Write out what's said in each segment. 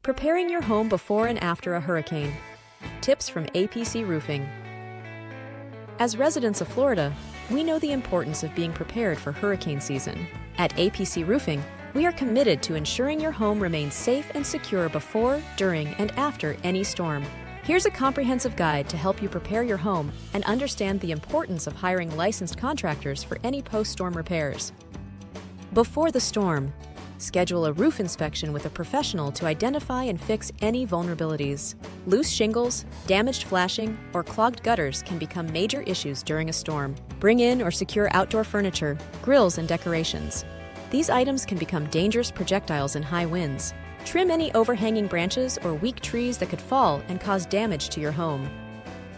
Preparing your home before and after a hurricane. Tips from APC Roofing. As residents of Florida, we know the importance of being prepared for hurricane season. At APC Roofing, we are committed to ensuring your home remains safe and secure before, during, and after any storm. Here's a comprehensive guide to help you prepare your home and understand the importance of hiring licensed contractors for any post-storm repairs. Before the storm, schedule a roof inspection with a professional to identify and fix any vulnerabilities. Loose shingles, damaged flashing, or clogged gutters can become major issues during a storm. Bring in or secure outdoor furniture, grills, and decorations. These items can become dangerous projectiles in high winds. Trim any overhanging branches or weak trees that could fall and cause damage to your home.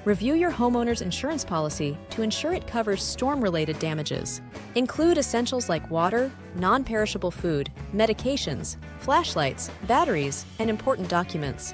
Review your homeowner's insurance policy to ensure it covers storm-related damages. Include essentials like water, non-perishable food, medications, flashlights, batteries, and important documents.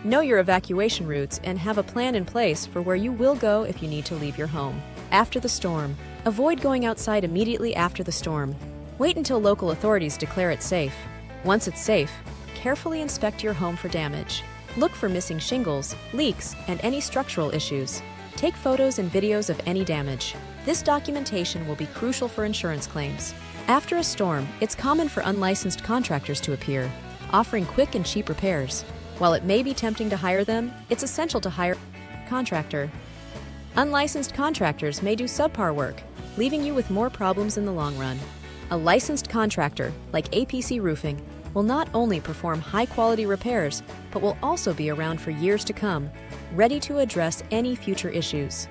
Know your evacuation routes and have a plan in place for where you will go if you need to leave your home. After the storm, avoid going outside immediately after the storm. Wait until local authorities declare it safe. Once it's safe, carefully inspect your home for damage. Look for missing shingles, leaks, and any structural issues. Take photos and videos of any damage. This documentation will be crucial for insurance claims. After a storm, it's common for unlicensed contractors to appear, offering quick and cheap repairs. While it may be tempting to hire them, it's essential to hire a contractor. Unlicensed contractors may do subpar work, leaving you with more problems in the long run. A licensed contractor, like APC Roofing, will not only perform high-quality repairs, but will also be around for years to come, ready to address any future issues.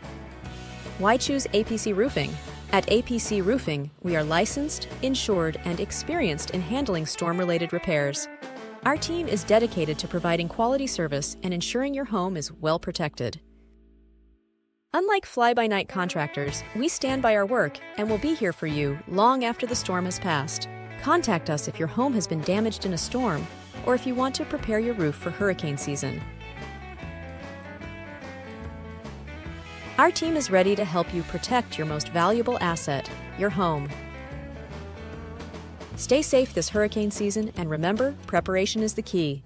Why choose APC Roofing? At APC Roofing, we are licensed, insured, and experienced in handling storm-related repairs. Our team is dedicated to providing quality service and ensuring your home is well protected. Unlike fly-by-night contractors, we stand by our work and will be here for you long after the storm has passed. Contact us if your home has been damaged in a storm or if you want to prepare your roof for hurricane season. Our team is ready to help you protect your most valuable asset, your home. Stay safe this hurricane season, and remember, preparation is the key.